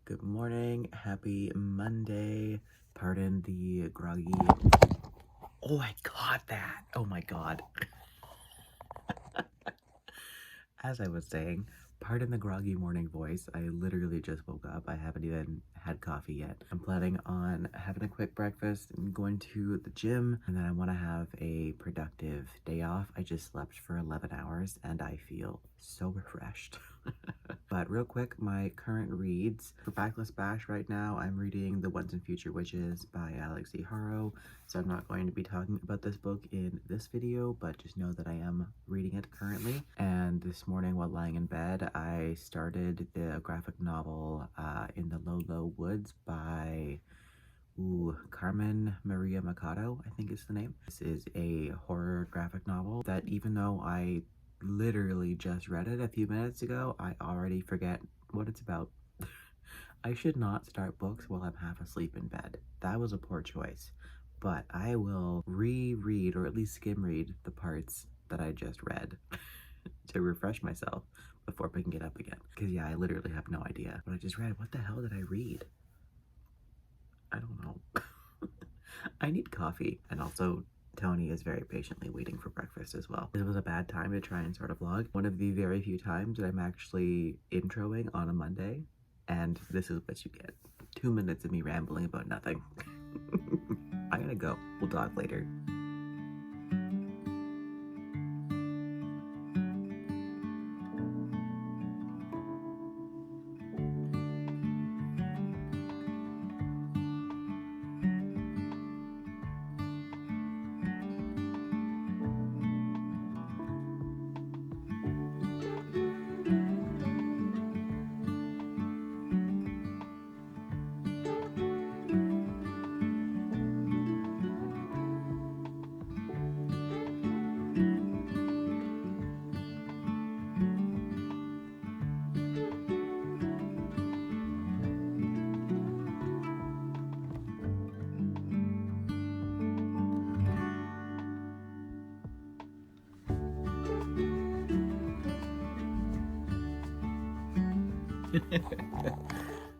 Good morning, happy Monday. Pardon the groggy. Oh, I got that. Oh my god. As I was saying, pardon the groggy morning voice. I literally just woke up. I haven't even had coffee yet. I'm planning on having a quick breakfast and going to the gym, and then I want to have a productive day off. I just slept for 11 hours and I feel so refreshed. But real quick, my current reads for Backless Bash right now, I'm reading The Once and Future Witches by Alix Harrow. So I'm not going to be talking about this book in this video, but just know that I am reading it currently. And this morning while lying in bed, I started the graphic novel In the Low, Low Woods by Carmen Machado, I think is the name. This is a horror graphic novel that, even though I literally just read it a few minutes ago, I already forget what it's about. I should not start books while I'm half asleep in bed. That was a poor choice. But I will reread, or at least skim read, the parts that I just read to refresh myself before picking it up again. Because yeah, I literally have no idea what I just read. What the hell did I read? I don't know. I need coffee. And also, Tony is very patiently waiting for breakfast as well. It was a bad time to try and start a vlog. One of the very few times that I'm actually introing on a Monday. And this is what you get. 2 minutes of me rambling about nothing. I'm gonna go. We'll talk later.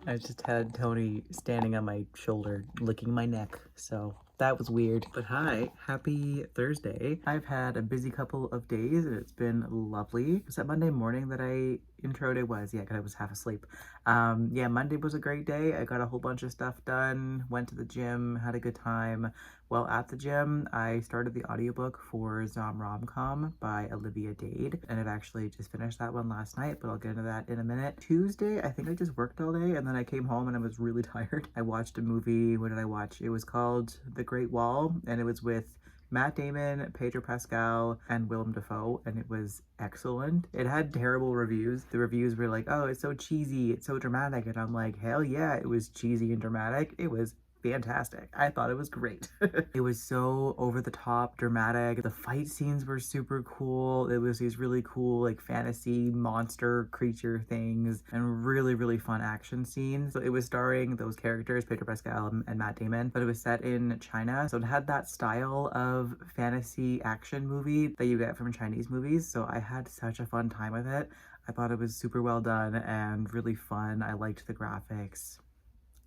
I just had Tony standing on my shoulder, licking my neck, so that was weird. But hi, happy Thursday. I've had a busy couple of days and it's been lovely. Was that Monday morning that I introed? It was, yeah, because I was half asleep. Yeah, Monday was a great day. I got a whole bunch of stuff done, went to the gym, had a good time. While at the gym, I started the audiobook for Zomromcom by Olivia Dade, and I've actually just finished that one last night, but I'll get into that in a minute. Tuesday, I think I just worked all day, and then I came home and I was really tired. I watched a movie. What did I watch? It was called The Great Wall, and it was with Matt Damon, Pedro Pascal, and Willem Dafoe, and it was excellent. It had terrible reviews. The reviews were like, oh, it's so cheesy, it's so dramatic, and I'm like, hell yeah, it was cheesy and dramatic. It was fantastic. I thought it was great. It was so over the top dramatic. The fight scenes were super cool. It was these really cool like fantasy monster creature things and really, really fun action scenes. So it was starring those characters, Pedro Pascal and Matt Damon, but it was set in China. So it had that style of fantasy action movie that you get from Chinese movies. So I had such a fun time with it. I thought it was super well done and really fun. I liked the graphics.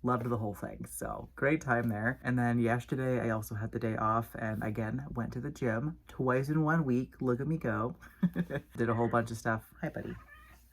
Loved the whole thing, so great time there. And then yesterday I also had the day off and again went to the gym twice in 1 week. Look at me go. Did a whole bunch of stuff. Hi buddy.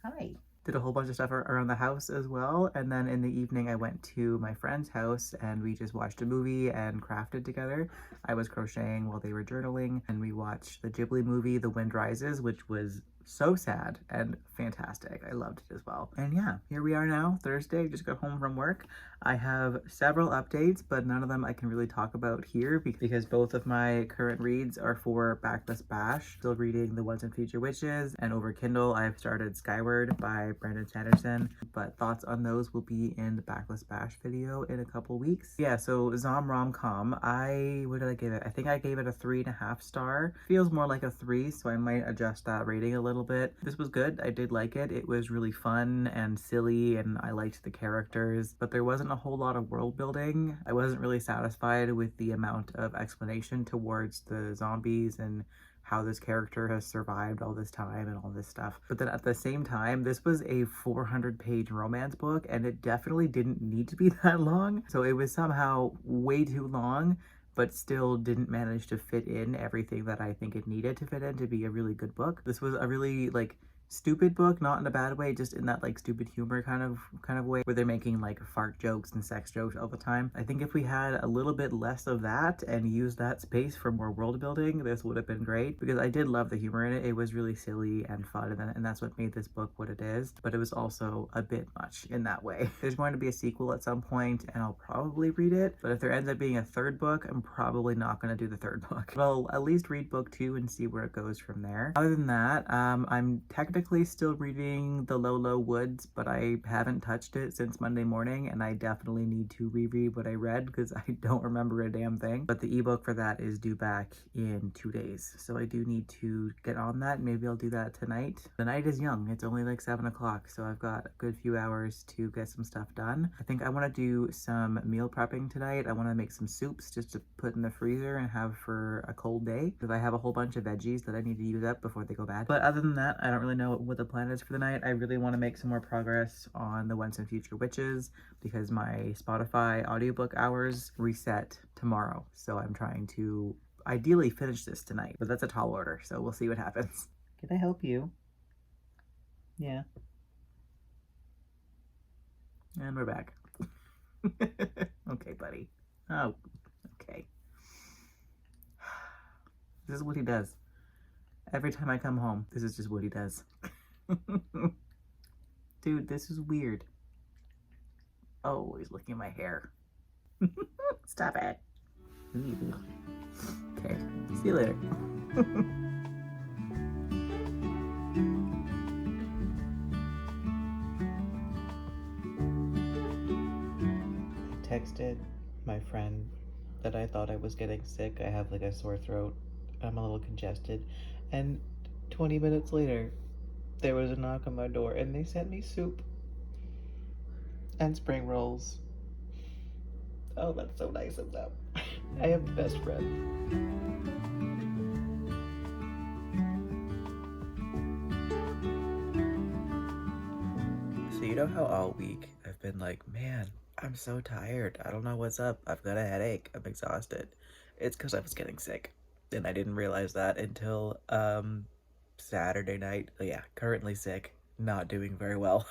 Hi. Did a whole bunch of stuff around the house as well. And then in the evening I went to my friend's house and we just watched a movie and crafted together. I was crocheting while they were journaling, and we watched the Ghibli movie The Wind Rises, which was so sad and fantastic. I loved it as well. And yeah, here we are now, Thursday. Just got home from work. I have several updates, but none of them I can really talk about here because both of my current reads are for Backless Bash. Still reading The Once and Future Witches, and over Kindle I've started Skyward by Sanderson, but thoughts on those will be in the Backless Bash video in a couple weeks. Yeah, so Zomromcom, what did I give it? I think I gave it a 3.5 star. Feels more like a 3, so I might adjust that rating a little bit. This was good. I did like it. It was really fun and silly, and I liked the characters, but there wasn't a whole lot of world building. I wasn't really satisfied with the amount of explanation towards the zombies and how this character has survived all this time and all this stuff. But then at the same time, this was a 400-page romance book, and it definitely didn't need to be that long. So it was somehow way too long, but still didn't manage to fit in everything that I think it needed to fit in to be a really good book. This was a really like stupid book, not in a bad way, just in that like stupid humor kind of way where they're making like fart jokes and sex jokes all the time. I think if we had a little bit less of that and used that space for more world building, this would have been great, because I did love the humor in it. It was really silly and fun, and that's what made this book what it is, but it was also a bit much in that way. There's going to be a sequel at some point, and I'll probably read it, but if there ends up being a third book, I'm probably not going to do the third book. But I'll at least read book 2 and see where it goes from there. Other than that, I'm technically still reading The Low Low Woods, but I haven't touched it since Monday morning, and I definitely need to reread what I read because I don't remember a damn thing. But the ebook for that is due back in 2 days, so I do need to get on that. Maybe I'll do that tonight. The night is young. It's only like 7 o'clock, so I've got a good few hours to get some stuff done. I think I want to do some meal prepping tonight. I want to make some soups just to put in the freezer and have for a cold day, because I have a whole bunch of veggies that I need to use up before they go bad. But other than that, I don't really know what the plan is for the night. I really want to make some more progress on the Once and Future Witches, because my Spotify audiobook hours reset tomorrow. So I'm trying to ideally finish this tonight, but that's a tall order, so we'll see what happens. Can I help you? Yeah. And we're back. Okay, buddy. Oh, okay. This is what he does. Every time I come home, this is just what he does. Dude, this is weird. Oh, he's looking at my hair. Stop it. Okay, see you later. I texted my friend that I thought I was getting sick. I have like a sore throat. I'm a little congested. And 20 minutes later, there was a knock on my door and they sent me soup and spring rolls. Oh, that's so nice of them. I have the best friend. So you know how all week I've been like, man, I'm so tired. I don't know what's up. I've got a headache. I'm exhausted. It's because I was getting sick. And I didn't realize that until Saturday night. Yeah, currently sick, not doing very well.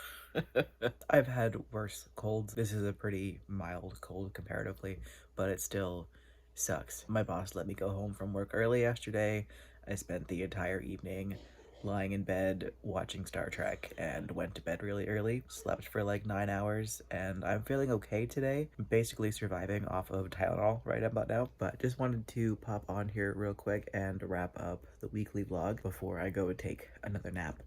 I've had worse colds. This is a pretty mild cold comparatively, but it still sucks. My boss let me go home from work early yesterday. I spent the entire evening lying in bed watching Star Trek and went to bed really early. Slept for like 9 hours, and I'm feeling okay today. I'm basically surviving off of Tylenol right about now, but just wanted to pop on here real quick and wrap up the weekly vlog before I go take another nap.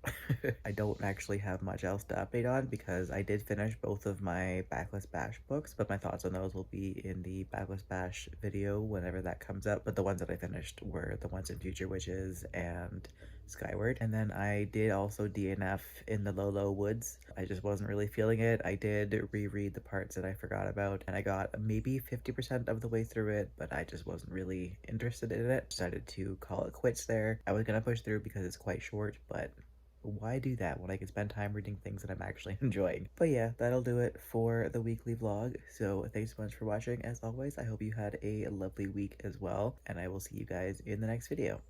I don't actually have much else to update on because I did finish both of my Backlist Bash books, but my thoughts on those will be in the Backlist Bash video whenever that comes up. But the ones that I finished were the Once and Future Witches and Skyward. And then I did also DNF in the Low Low Woods. I just wasn't really feeling it. I did reread the parts that I forgot about, and I got maybe 50% of the way through it, but I just wasn't really interested in it. Decided to call it quits there. I was gonna push through because it's quite short, but why do that when I can spend time reading things that I'm actually enjoying? But yeah, that'll do it for the weekly vlog. So thanks so much for watching. As always, I hope you had a lovely week as well, and I will see you guys in the next video.